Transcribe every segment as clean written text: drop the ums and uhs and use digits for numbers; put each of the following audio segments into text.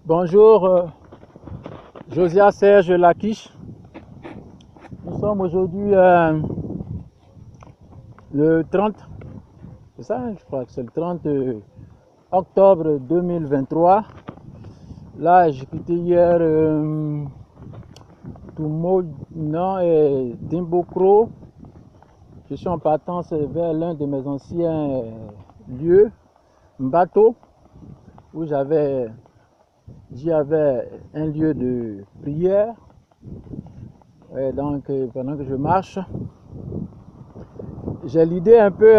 Bonjour, Josiah Serge Laquiche. Nous sommes aujourd'hui le 30, c'est ça, je crois que c'est le 30 octobre 2023. Là, j'ai quitté hier Toumo et Dimbokro. Je suis en partance vers l'un de mes anciens lieux, Mbato, où j'avais un lieu de prière. Et donc, pendant que je marche, j'ai l'idée un peu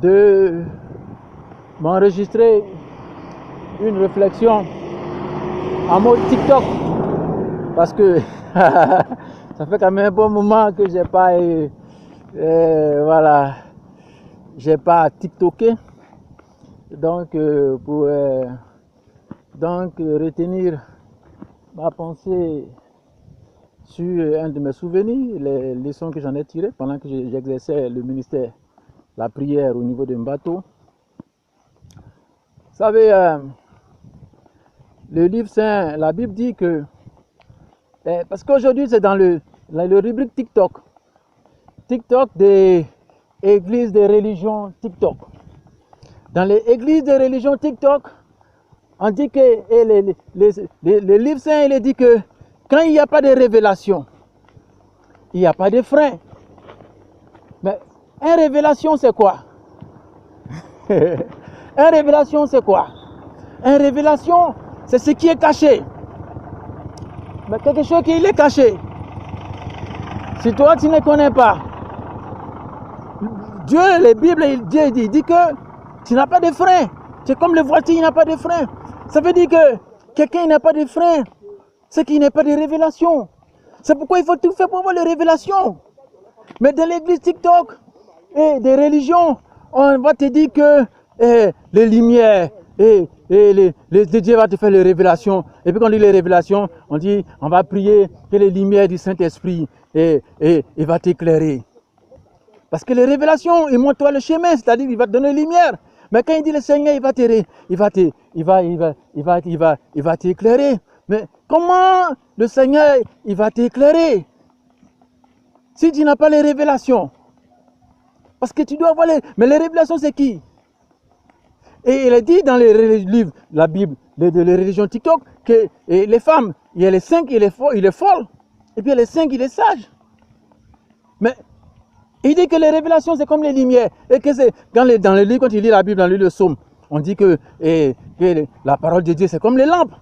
de m'enregistrer une réflexion en mode TikTok, parce que ça fait quand même un bon moment que j'ai pas TikToké. Donc, pour retenir ma pensée sur un de mes souvenirs, les leçons que j'en ai tirées pendant que j'exerçais le ministère, la prière au niveau de Mbato. Vous savez, le livre saint, la Bible dit que, parce qu'aujourd'hui c'est dans le rubrique TikTok des églises de religion TikTok. Dans les églises de religion TikTok, on dit que le livre saint, il dit que quand il n'y a pas de révélation, il n'y a pas de frein. Mais une révélation, c'est quoi? Une révélation, c'est quoi? Une révélation, c'est ce qui est caché. Mais quelque chose qui est caché, si toi tu ne connais pas, Dieu, la Bible, Dieu dit que tu n'as pas de frein. C'est comme le voiture, il n'a pas de frein. Ça veut dire que quelqu'un n'a pas de frein, c'est qu'il n'a pas de révélation. C'est pourquoi il faut tout faire pour avoir les révélations. Mais dans l'église TikTok et des religions, on va te dire que les lumières et Dieu va te faire les révélations. Et puis quand on dit les révélations, on dit on va prier que les lumières du Saint-Esprit et va t'éclairer. Parce que les révélations, ils montrent toi le chemin, c'est-à-dire il va te donner lumière. Mais quand il dit le Seigneur, il va t'éclairer. Mais comment le Seigneur, il va t'éclairer si tu n'as pas les révélations? Parce que tu dois avoir les... Mais les révélations, c'est qui? Et il est dit dans les livres, la Bible, les religions TikTok, que les femmes, il y a les 5, il est folle. Et puis il y a les 5, il est sage. Mais il dit que les révélations, c'est comme les lumières. Et que c'est dans le livre, quand il lit la Bible, dans le livre de Psaume, on dit que la parole de Dieu, c'est comme les lampes.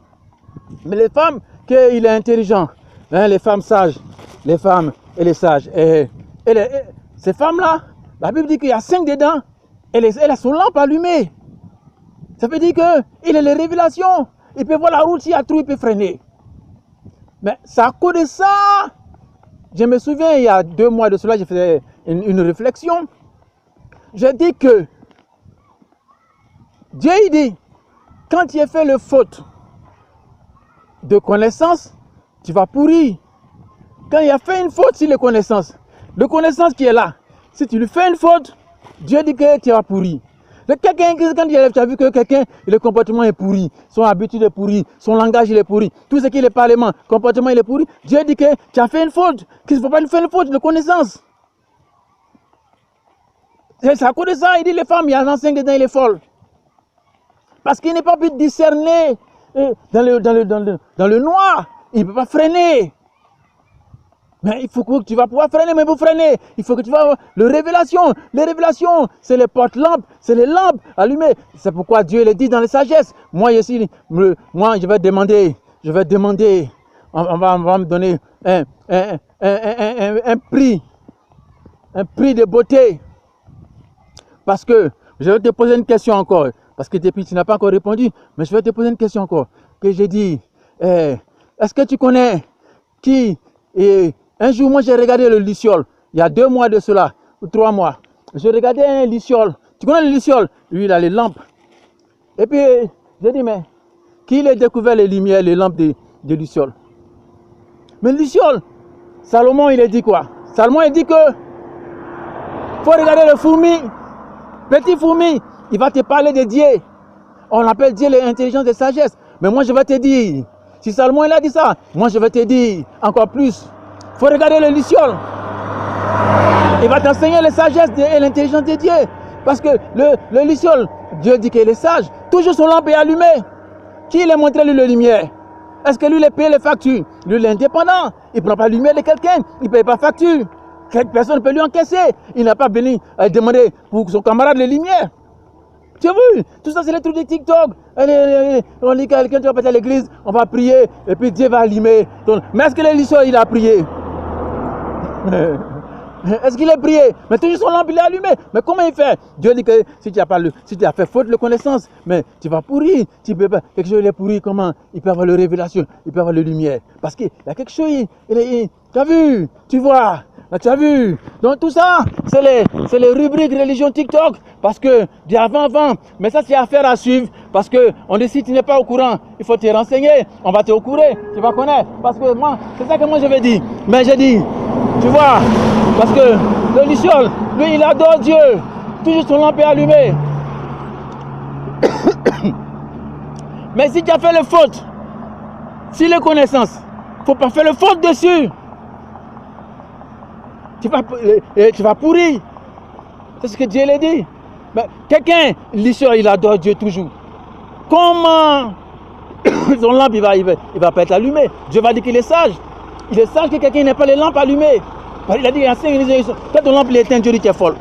Mais les femmes, qu'il est intelligent. Hein, les femmes sages, les femmes et les sages. Ces femmes-là, la Bible dit qu'il y a 5 dedans. Elle a son lampe allumée. Ça veut dire qu'il a les révélations. Il peut voir la route, s'il y a trou, il peut freiner. Mais c'est à cause de ça. Je me souviens, il y a 2 mois de cela, j'ai fait une réflexion. J'ai dit que Dieu, il dit, quand tu as fait le faute de connaissance, tu vas pourrir. Quand il a fait une faute sur les connaissances, le connaissance qui est là, si tu lui fais une faute, Dieu dit que tu vas pourrir. Quelqu'un, quand tu as vu que quelqu'un, le comportement est pourri, son habitude est pourrie, son langage il est pourri, tout ce qui est le parlement, comportement il est pourri, Dieu dit que tu as fait une faute, qu'il ne faut pas lui faire une faute de connaissance. C'est à cause de ça, il dit les femmes, il y a un 5 dedans, il est folle. Parce qu'il n'est pas pu discerner dans le noir, il ne peut pas freiner. Mais il faut que tu vas pouvoir freiner, mais pour freiner, il faut que tu vas avoir les révélations. Les révélations, c'est les portes-lampes, c'est les lampes allumées. C'est pourquoi Dieu le dit dans les sagesses. Moi, je vais demander, on va me donner un prix de beauté. Parce que je vais te poser une question encore. Parce que depuis, tu n'as pas encore répondu, mais je vais te poser une question encore. Que j'ai dit, est-ce que tu connais qui un jour, moi, j'ai regardé le Luciole. Il y a 2 mois de cela, ou 3 mois. Je regardais un Luciole. Tu connais le Luciole? Lui, il a les lampes. Et puis, j'ai dit, mais qui a découvert les lumières, les lampes de Luciole? Mais Luciole, Salomon, il a dit quoi? Salomon, il dit que faut regarder le fourmi. Petit fourmi, il va te parler de Dieu. On appelle Dieu l'intelligence et sagesse. Mais moi, je vais te dire, si Salomon il a dit ça, moi, je vais te dire encore plus. Il faut regarder le luciole. Il va t'enseigner la sagesse et l'intelligence de Dieu. Parce que le luciole, Dieu dit qu'il est sage. Toujours son lampe est allumée. Qui l'a montré lui la lumière? Est-ce que lui, il paye les factures? Lui, il est indépendant. Il ne prend pas la lumière de quelqu'un. Il ne paye pas facture. Personne ne peut lui encaisser. Il n'a pas venu demander pour son camarade les lumières. Tu as vu? Tout ça, c'est les trucs de TikTok. On dit quelqu'un qui va passer à l'église, on va prier, et puis Dieu va allumer. Mais est-ce que l'église, il a prié? Est-ce qu'il a prié? Mais toujours son lampe, il est allumé. Mais comment il fait? Dieu dit que si tu as fait faute de connaissance, mais tu vas pourrir. Tu peux pas. Quelque chose il est pourri, comment? Il peut avoir la révélation, il peut avoir la lumière. Parce qu'il y a quelque chose, tu as vu? Tu vois? Tu as vu? Donc tout ça, c'est les rubriques religion TikTok. Parce que, avant. Mais ça, c'est affaire à suivre. Parce que, on dit si tu n'es pas au courant, il faut te renseigner. On va te courir. Tu vas connaître. Parce que moi, c'est ça que moi je vais dire. Mais j'ai dit, tu vois, parce que le luciole, lui, il adore Dieu. Toujours son lampe est allumée. Mais si tu as fait le faute, si les connaissances, il ne faut pas faire le faute dessus. Tu vas pourrir. C'est ce que Dieu l'a dit. Mais quelqu'un, luciole, il adore Dieu toujours. Comment son lampe, il va pas être allumé? Dieu va dire qu'il est sage. Il est sage que quelqu'un n'ait pas les lampes allumées. Il a dit, quand ton lampe est éteinte, Dieu dit tu es folle.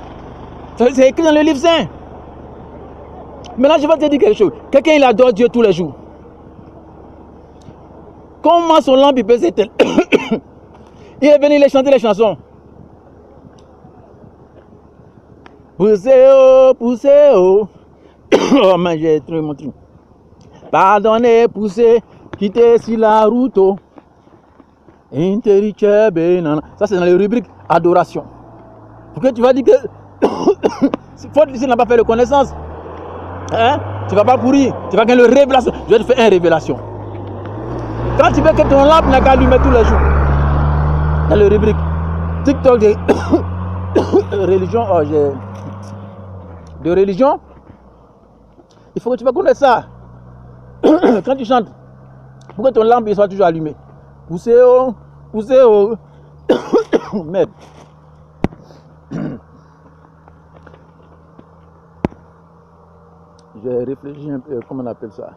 C'est écrit dans le livre saint. Maintenant, je vais te dire quelque chose. Quelqu'un, il adore Dieu tous les jours. Comment son lampe peut s'éteindre? Il est venu chanter les chansons. Poussez oh. Oh, mais j'ai trouvé mon truc. Pardonnez, poussez, quittez sur la route. Oh. Ça, c'est dans les rubriques adoration. Pourquoi tu vas dire que faute si n'a pas fait de connaissance, hein? Tu ne vas pas pourrir, tu vas gagner une révélation. Je vais te faire une révélation. Quand tu veux que ton lampe n'a qu'à allumer tous les jours, dans les rubriques TikTok de religion, de religion, il faut que tu vas connaître ça. Quand tu chantes, pour que ton lampe soit toujours allumée. Poussez oh. Merde. Je réfléchis un peu, comment on appelle ça.